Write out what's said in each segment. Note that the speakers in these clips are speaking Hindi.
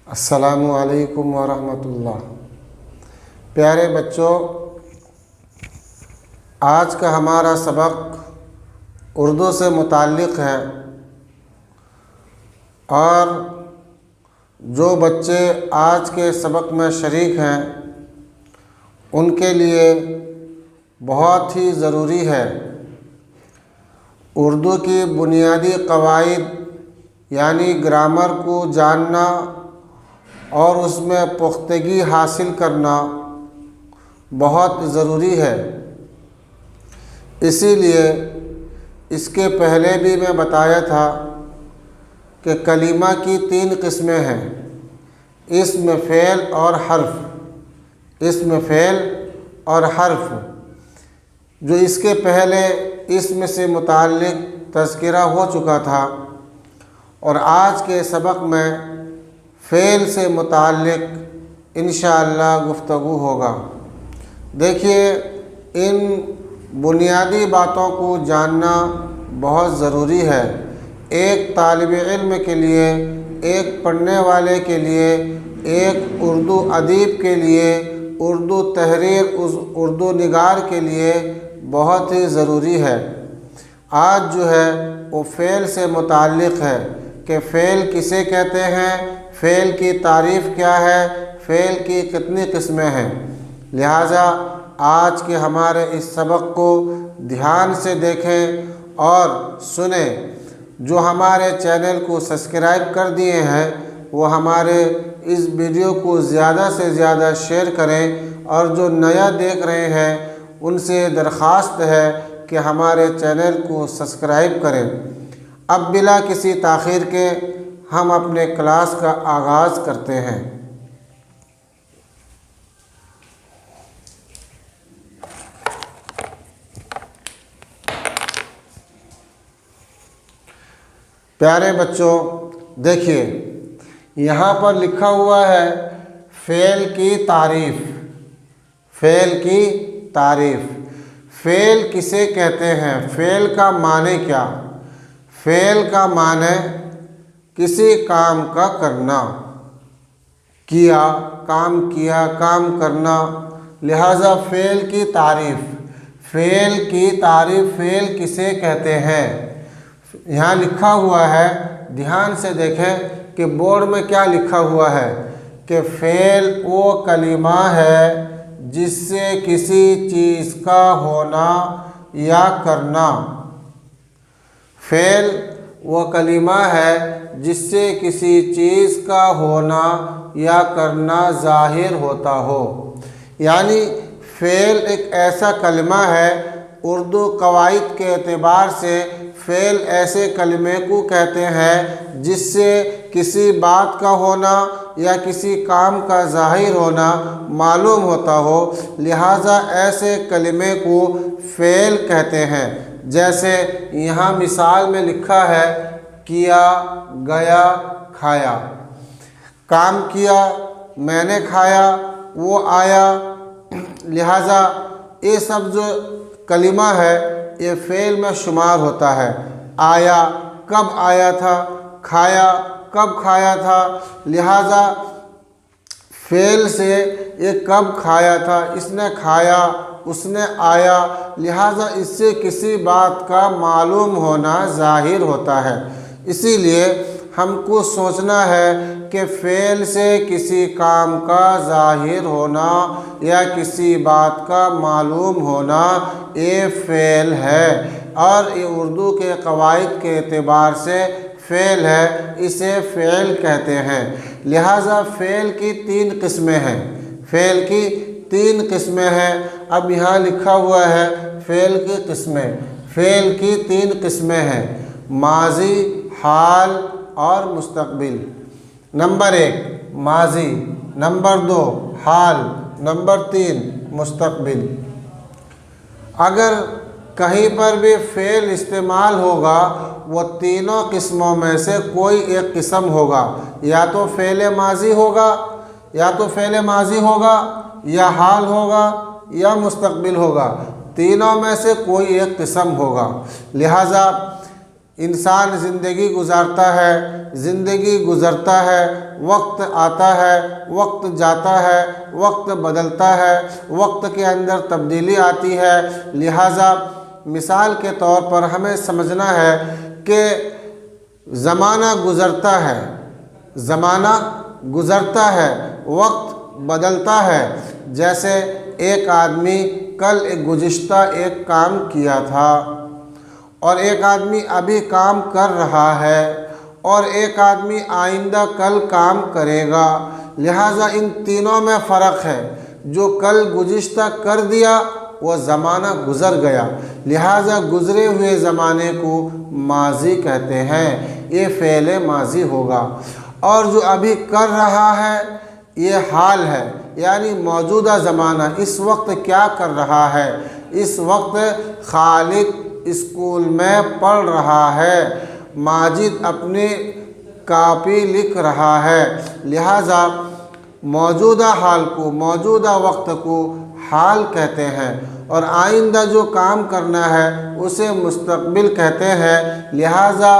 अस्सलामु अलैकुम वरहमतुल्लाह। प्यारे बच्चों, आज का हमारा सबक उर्दू से मुताल्लिक़ है और जो बच्चे आज के सबक में शरीक हैं उनके लिए बहुत ही ज़रूरी है उर्दू की बुनियादी क़वाइद यानी ग्रामर को जानना और उसमें पुख्तगी हासिल करना बहुत ज़रूरी है। इसीलिए इसके पहले भी मैं बताया था कि कलीमा की 3 किस्में हैं, इस्म, फ़ेल और हर्फ। इस्म, फ़ेल और हर्फ। जो इसके पहले इस्म से मुताल्लिक़ तज़किरा हो चुका था और आज के सबक में फ़ेल से मुताल्लिक़ इंशाअल्लाह गुफ्तगू होगा। देखिए, इन बुनियादी बातों को जानना बहुत ज़रूरी है। एक तालिब इल्म के लिए, एक पढ़ने वाले के लिए, एक उर्दू अदीब के लिए, उर्दू तहरीर, उर्दू निगार के लिए बहुत ही ज़रूरी है। आज जो है वो फ़ेल से मुताल्लिक़ है कि फ़ेल किसे कहते हैं, फ़ेल की तारीफ़ क्या है, फ़ेल की कितनी किस्में हैं। लिहाजा आज के हमारे इस सबक को ध्यान से देखें और सुने। जो हमारे चैनल को सब्सक्राइब कर दिए हैं वो हमारे इस वीडियो को ज़्यादा से ज़्यादा शेयर करें और जो नया देख रहे हैं उनसे दरख्वास्त है कि हमारे चैनल को सब्सक्राइब करें। अब बिला किसी ताख़ीर के हम अपने क्लास का आगाज़ करते हैं। प्यारे बच्चों, देखिए यहाँ पर लिखा हुआ है फ़ेल की तारीफ़। फ़ेल की तारीफ़। फ़ेल किसे कहते हैं, फ़ेल का माने क्या? फ़ेल का माने किसी काम का करना, किया, काम किया, काम करना। लिहाजा फ़ेल की तारीफ़। फ़ेल की तारीफ़, फ़ेल किसे कहते हैं? यहाँ लिखा हुआ है, ध्यान से देखें कि बोर्ड में क्या लिखा हुआ है कि फ़ेल वो कलिमा है जिससे किसी चीज़ का होना या करना। फ़ेल वो कलिमा है जिससे किसी चीज़ का होना या करना ज़ाहिर होता हो। यानी फ़ेल एक ऐसा कलिमा है, उर्दू क़वाइद के एतबार से फ़ेल ऐसे कलिमे को कहते हैं जिससे किसी बात का होना या किसी काम का ज़ाहिर होना मालूम होता हो। लिहाजा ऐसे कलिमे को फ़ेल कहते हैं। जैसे यहाँ मिसाल में लिखा है किया, गया, खाया। काम किया, मैंने खाया, वो आया। लिहाजा ये सब जो कलिमा है ये फ़ेल में शुमार होता है। आया, कब आया था, खाया, कब खाया था। लिहाजा फ़ेल से ये कब खाया था, इसने खाया, उसने आया। लिहाजा इससे किसी बात का मालूम होना ज़ाहिर होता है। इसीलिए हमको सोचना है कि फ़ेल से किसी काम का ज़ाहिर होना या किसी बात का मालूम होना ये फ़ेल है और ये उर्दू के क़वाइद के एतबार से फ़ेल है, इसे फ़ेल कहते हैं। लिहाजा फ़ेल की 3 किस्में हैं। फ़ेल की 3 किस्में हैं। अब यहाँ लिखा हुआ है फ़ेल की किस्में। फ़ेल की 3 किस्में हैं, माज़ी, हाल और मुस्तक़बिल। नंबर 1 माज़ी, नंबर 2 हाल, नंबर 3 मुस्तक़बिल। अगर कहीं पर भी फ़ेल इस्तेमाल होगा वो तीनों किस्मों में से कोई एक किस्म होगा। या तो फ़ेल माज़ी होगा, या तो फ़ेल माज़ी होगा, या हाल होगा, या मुस्तक़बिल होगा। तीनों में से कोई एक किस्म होगा। लिहाजा इंसान ज़िंदगी गुजारता है, ज़िंदगी गुज़रता है, वक्त आता है, वक्त जाता है, वक्त बदलता है, वक्त के अंदर तब्दीली आती है। लिहाजा मिसाल के तौर पर हमें समझना है कि ज़माना गुज़रता है, ज़माना गुज़रता है, वक्त बदलता है। जैसे एक आदमी कल गुज़िश्ता एक काम किया था और एक आदमी अभी काम कर रहा है और एक आदमी आइंदा कल काम करेगा। लिहाजा इन तीनों में फ़र्क है। जो कल गुज़िश्ता कर दिया वो ज़माना गुज़र गया, लिहाजा गुज़रे हुए ज़माने को माज़ी कहते हैं, ये फ़ेल माज़ी होगा। और जो अभी कर रहा है ये हाल है, यानी मौजूदा ज़माना, इस वक्त क्या कर रहा है। इस वक्त खालिद स्कूल में पढ़ रहा है, माजिद अपनी कापी लिख रहा है। लिहाजा मौजूदा हाल को, मौजूदा वक्त को हाल कहते हैं और आइंदा जो काम करना है उसे मुस्तकबिल कहते हैं। लिहाजा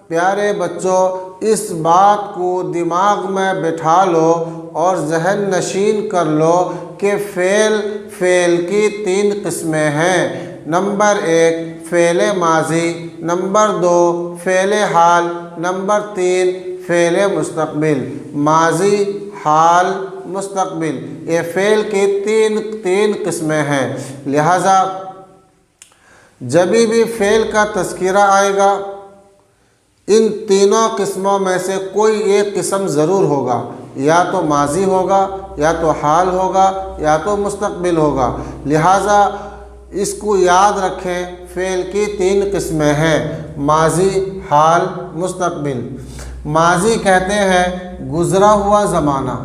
प्यारे बच्चों, इस बात को दिमाग में बिठा लो और जहन नशीन कर लो कि फ़ेल की 3 किस्में हैं। नंबर 1 फ़ेल माज़ी, नंबर 2 फ़ेल हाल, नंबर 3 फ़ेल मुस्तकबिल। माज़ी, हाल, मुस्तकबिल, ये फ़ेल की तीन किस्में हैं। लिहाजा जब भी फ़ेल का तज़किरा आएगा इन तीनों किस्मों में से कोई एक किस्म ज़रूर होगा, या तो माज़ी होगा, या तो हाल होगा, या तो मुस्तकबिल होगा। लिहाजा इसको याद रखें, फ़ेल की 3 किस्में हैं, माज़ी, हाल, मुस्तकबिल। माज़ी कहते हैं गुज़रा हुआ ज़माना,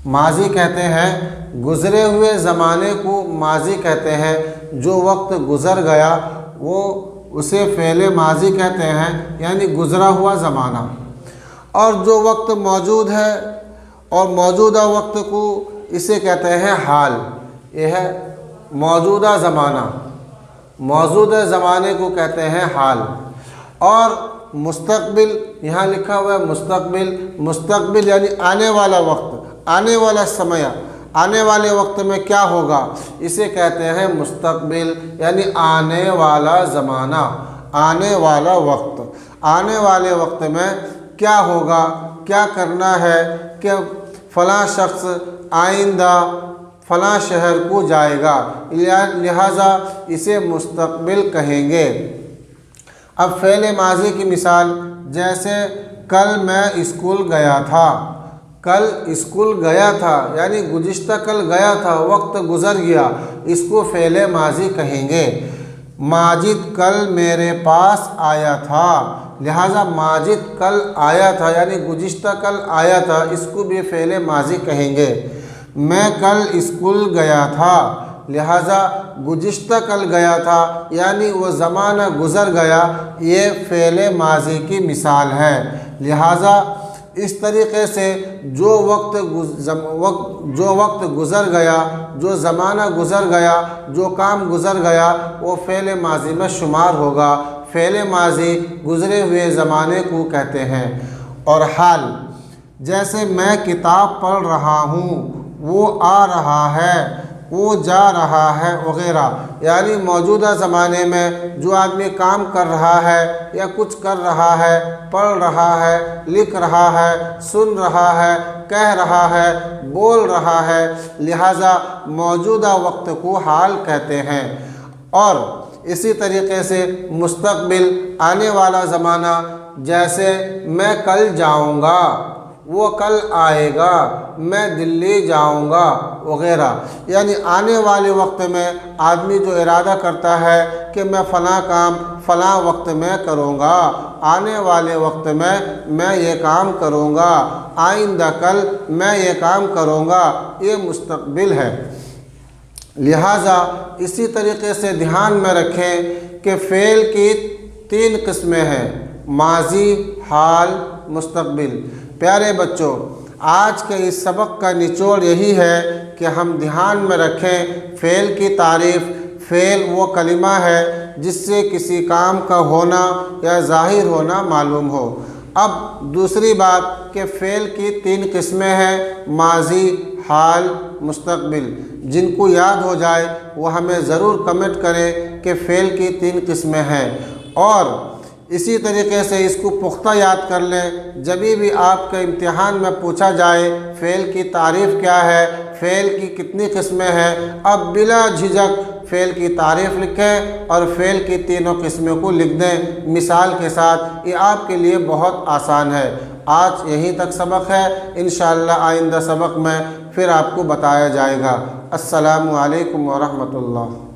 माज़ी कहते हैं गुज़रे हुए ज़माने को माज़ी कहते हैं। जो वक्त गुज़र गया वो उसे फ़ेल माज़ी कहते हैं, यानी गुज़रा हुआ ज़माना। और जो वक्त मौजूद है और मौजूदा वक्त को इसे कहते हैं हाल। यह है मौजूदा ज़माना, मौजूदा ज़माने को कहते हैं हाल। और मुस्तकबिल, यहाँ लिखा हुआ है मुस्तकबिल। मुस्तकबिल यानी आने वाला वक्त, आने वाला समय, आने वाले वक्त में क्या होगा, इसे कहते हैं मुस्तकबिल, यानी आने वाला ज़माना, आने वाला वक्त। आने वाले वक्त में क्या होगा, क्या करना है कि फ़लाँ शख्स आइंदा फ़लाँ शहर को जाएगा, लिहाजा इसे मुस्तकबिल कहेंगे। अब फ़ेल माज़ी की मिसाल, जैसे कल मैं स्कूल गया था। कल स्कूल गया था यानी गुज़िश्ता कल गया था, वक्त गुज़र गया, इसको फ़ेल माज़ी कहेंगे। माजिद कल मेरे पास आया था, लिहाजा माजिद कल आया था यानी गुज़िश्ता कल आया था, इसको भी फ़ेल माज़ी कहेंगे। मैं कल स्कूल गया था, लिहाजा गुज़िश्ता कल गया था यानी वो ज़माना गुज़र गया, ये फ़ेल माज़ी की मिसाल है। लिहाजा इस तरीक़े से जो वक्त गुज़र गया, जो ज़माना गुज़र गया, जो काम गुज़र गया, वो फ़ेल माज़ी में शुमार होगा। फ़ेल माज़ी गुज़रे हुए ज़माने को कहते हैं। और हाल, जैसे मैं किताब पढ़ रहा हूँ, वो आ रहा है, वो जा रहा है वग़ैरह, यानी मौजूदा ज़माने में जो आदमी काम कर रहा है या कुछ कर रहा है, पढ़ रहा है, लिख रहा है, सुन रहा है, कह रहा है, बोल रहा है, लिहाजा मौजूदा वक्त को हाल कहते हैं। और इसी तरीक़े से मुस्तकबिल, आने वाला ज़माना, जैसे मैं कल जाऊँगा, वो कल आएगा, मैं दिल्ली जाऊंगा वग़ैरह, यानी आने वाले वक्त में आदमी जो इरादा करता है कि मैं फ़लाँ काम फ़लाँ वक्त में करूँगा, आने वाले वक्त में मैं ये काम करूँगा, आइंदा कल मैं ये काम करूँगा, ये मुस्तकबिल है। लिहाजा इसी तरीक़े से ध्यान में रखें कि फ़ेल की 3 किस्में हैं, माज़ी, हाल, मुस्तकबिल। प्यारे बच्चों, आज के इस सबक का निचोड़ यही है कि हम ध्यान में रखें फ़ेल की तारीफ़। फ़ेल वो कलिमा है जिससे किसी काम का होना या ज़ाहिर होना मालूम हो। अब दूसरी बात कि फ़ेल की 3 किस्में हैं, माजी, हाल, मुस्तकबिल। जिनको याद हो जाए वो हमें ज़रूर कमेंट करें कि फ़ेल की 3 किस्में हैं। और इसी तरीके से इसको पुख्ता याद कर लें। जब भी आपके इम्तिहान में पूछा जाए फ़ेल की तारीफ़ क्या है, फ़ेल की कितनी किस्में हैं, अब बिला झिझक फ़ेल की तारीफ़ लिखें और फ़ेल की तीनों किस्मों को लिख दें मिसाल के साथ। ये आपके लिए बहुत आसान है। आज यहीं तक सबक है, इंशाअल्लाह आइंदा सबक में फिर आपको बताया जाएगा। अस्सलामु अलैकुम व रहमतुल्लाह।